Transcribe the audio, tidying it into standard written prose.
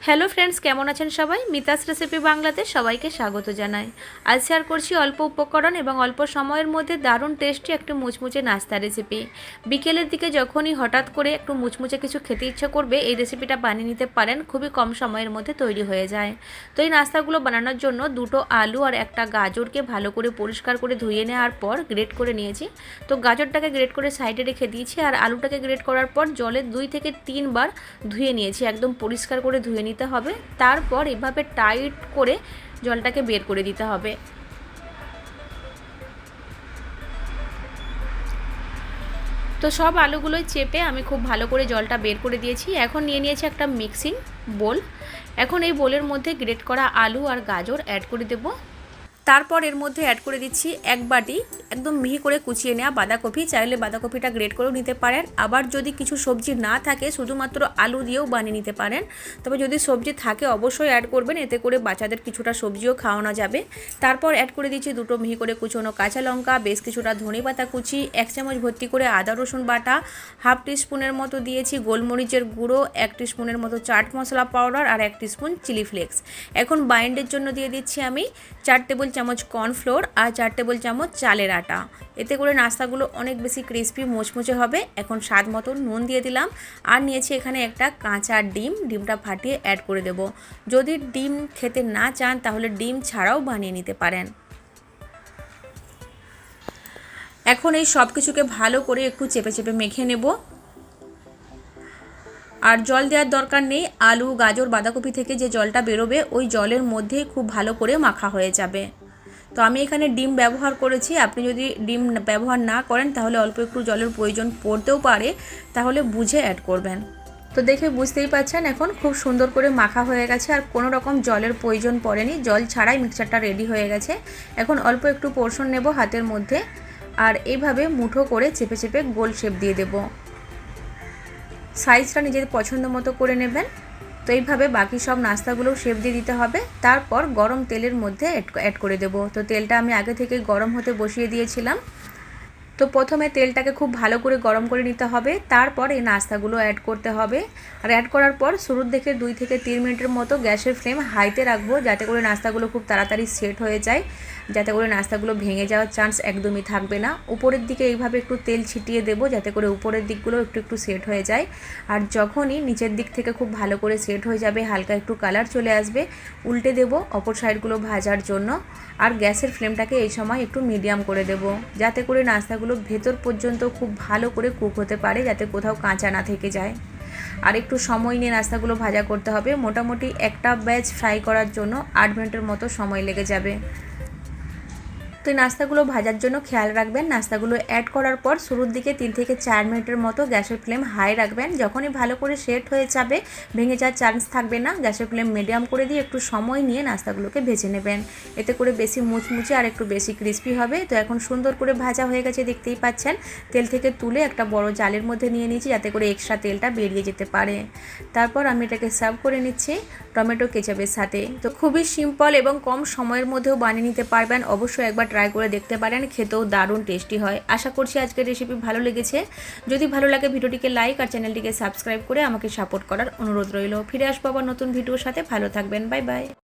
Hello friends, কেমন আছেন সবাই? মিতাস রেসিপি বাংলাতে সবাইকে স্বাগত জানাই। আজ শেয়ার করছি অল্প উপকরণ এবং অল্প সময়ের মধ্যে দারুণ টেস্টি একটু মুচমুচে নাস্তা রেসিপি। বিকেলের দিকে যখনই হঠাৎ করে একটু মুচমুচে কিছু খেতে ইচ্ছে করবে, এই রেসিপিটা বানিয়ে নিতে পারেন। খুবই কম সময়ের মধ্যে তৈরি হয়ে যায়। তো এই নাস্তাগুলো বানানোর জন্য দুটো আলু আর একটা গাজরকে ভালো করে পরিষ্কার করে ধুয়ে নেওয়ার পর গ্রেট করে নিয়েছি। তো গাজরটাকে গ্রেট করে সাইডে রেখে দিয়েছি, আর আলুটাকে গ্রেট করার পর জলে 2 থেকে 3 বার ধুয়ে নিয়েছি। একদম পরিষ্কার করে ধুয়ে নিতে হবে। তারপর এভাবে টাইট করে জলটাকে বের করে দিতে হবে। তো সব আলুগুলোই চেপে আমি খুব ভালো করে জলটা বের করে দিয়েছি। এখন নিয়ে নিয়েছি একটা মিক্সিং বোল। এখন এই বোলের মধ্যে গ্রেট করা আলু আর গাজর অ্যাড করে দেব। তারপর এর মধ্যে অ্যাড করে দিচ্ছি 1 বাটি একদম মিহি করে কুচিয়ে নেওয়া বাঁধাকপি। চাইলে বাঁধাকপিটা গ্রেট করেও নিতে পারেন, আবার যদি কিছু সবজি না থাকে শুধুমাত্র আলু দিয়েও বানিয়ে নিতে পারেন। তবে যদি সবজি থাকে অবশ্যই অ্যাড করবেন, এতে করে বাচ্চাদের কিছুটা সবজিও খাওয়ানো যাবে। তারপর অ্যাড করে দিচ্ছি 2টো মিহি করে কুচোনো কাঁচা লঙ্কা, বেশ কিছুটা ধনেপাতা কুচি, 1 চামচ ভর্তি করে আদা রসুন বাটা, হাফ টিস্পুনের মতো দিয়েছি গোলমরিচের গুঁড়ো, 1 টিস্পুনের মতো চাট মশলা পাউডার আর 1 টিস্পুন চিলি ফ্লেক্স। এখন বাইন্ডের জন্য দিয়ে দিচ্ছি আমি 4 টেবিল চামচ কর্নফ্লোর আর 4 টেবিল চামচ চালের আটা। এতে করে নাস্তাগুলো অনেক বেশি ক্রিস্পি মুচমুচে হবে। এখন স্বাদ মতো নুন দিয়ে দিলাম, আর নিয়েছি এখানে একটা কাঁচা ডিমটা ফাটিয়ে অ্যাড করে দেব। যদি ডিম খেতে না চান তাহলে ডিম ছাড়াও বানিয়ে নিতে পারেন। এখন এই সব কিছুকে ভালো করে একটু চেপে চেপে মেখে নেব। আর জল দেওয়ার দরকার নেই, আলু গাজর বাঁধাকপি থেকে যে জলটা বেরোবে ওই জলের মধ্যেই খুব ভালো করে মাখা হয়ে যাবে। তো আমি এখানে ডিম ব্যবহার করেছি। আপনি যদি ডিম ব্যবহার না করেন তাহলে অল্প একটু জলের প্রয়োজন পড়তেও পারে, তাহলে বুঝে অ্যাড করবেন। তো দেখে বুঝতেই পাচ্ছেন এখন খুব সুন্দর করে মাখা হয়ে গেছে, আর কোনো রকম জলের প্রয়োজন পড়েনি। জল ছাড়াই মিক্সচারটা রেডি হয়ে গেছে। এখন অল্প একটু পোর্শন নেব হাতের মধ্যে, আর এইভাবে মুঠো করে চেপে চেপে গোল শেপ দিয়ে দেব। সাইজটা নিজের পছন্দ মতো করে নেবেন। তো এইভাবে বাকি সব নাস্তাগুলোও শেপ দিয়ে দিতে হবে। তারপর গরম তেলের মধ্যে অ্যাড করে দেব। তো তেলটা আমি আগে থেকে গরম হতে বসিয়ে দিয়েছিলাম। তো প্রথমে তেলটাকে খুব ভালো করে গরম করে নিতে হবে, তারপর এই নাস্তাগুলো অ্যাড করতে হবে। আর অ্যাড করার পর শুরুর দিকে 2 থেকে 3 মিনিটের মতো গ্যাসের ফ্লেম হাইতে রাখবো, যাতে করে নাস্তাগুলো খুব তাড়াতাড়ি সেট হয়ে যায়, যাতে করে নাস্তাগুলো ভেঙে যাওয়ার চান্স একদমই থাকবে না। উপরের দিকে এইভাবে একটু তেল ছিটিয়ে দেবো, যাতে করে উপরের দিকগুলো একটু একটু সেট হয়ে যায়। আর যখনই নিচের দিক থেকে খুব ভালো করে সেট হয়ে যাবে, হালকা একটু কালার চলে আসবে, উল্টে দেবো অপর সাইডগুলো ভাজার জন্য। আর গ্যাসের ফ্লেমটাকে এই সময় একটু মিডিয়াম করে দেব, যাতে করে নাস্তাগুলো ভেতর পর্যন্ত খুব ভালো করে কুক হতে পারে, যাতে কোথাও কাঁচা না থেকে যায়। আর একটু সময় নিয়ে নাস্তাগুলো ভাজা করতে হবে। মোটামুটি একটা ব্যাচ ফ্রাই করার জন্য 8 মিনিটের মতো সময় লেগে যাবে। তো এই নাস্তাগুলো ভাজার জন্য খেয়াল রাখবেন, নাস্তাগুলো অ্যাড করার পর শুরুর দিকে 3 থেকে 4 মিনিটের মতো গ্যাসের ফ্লেম হাই রাখবেন। যখনই ভালো করে সেট হয়ে যাবে, ভেঙে যাওয়ার চান্স থাকবে না, গ্যাসের ফ্লেম মিডিয়াম করে দিয়ে একটু সময় নিয়ে নাস্তাগুলোকে ভেজে নেবেন। এতে করে বেশি মুচমুচে আর একটু বেশি ক্রিস্পি হবে। তো এখন সুন্দর করে ভাজা হয়ে গেছে, দেখতেই পাচ্ছেন। তেল থেকে তুলে একটা বড় জালের মধ্যে নিয়ে নিয়েছি, যাতে করে এক্সট্রা তেলটা বেরিয়ে যেতে পারে। তারপর আমি এটাকে সার্ভ করে নিচ্ছি টমেটো কেচাপের সাথে। তো খুবই সিম্পল এবং কম সময়ের মধ্যেও বানিয়ে নিতে পারবেন। অবশ্যই একবার ট্রাই করে দেখতে পারেন, খেতেও দারুণ টেস্টি হয়। আশা করছি আজকের রেসিপি ভালো লেগেছে। যদি ভালো লাগে ভিডিওটিকে লাইক আর চ্যানেলটিকে সাবস্ক্রাইব করে আমাকে সাপোর্ট করার অনুরোধ রইল। ফিরে আসবো আবার নতুন ভিডিওর সাথে। ভালো থাকবেন, বাই বাই।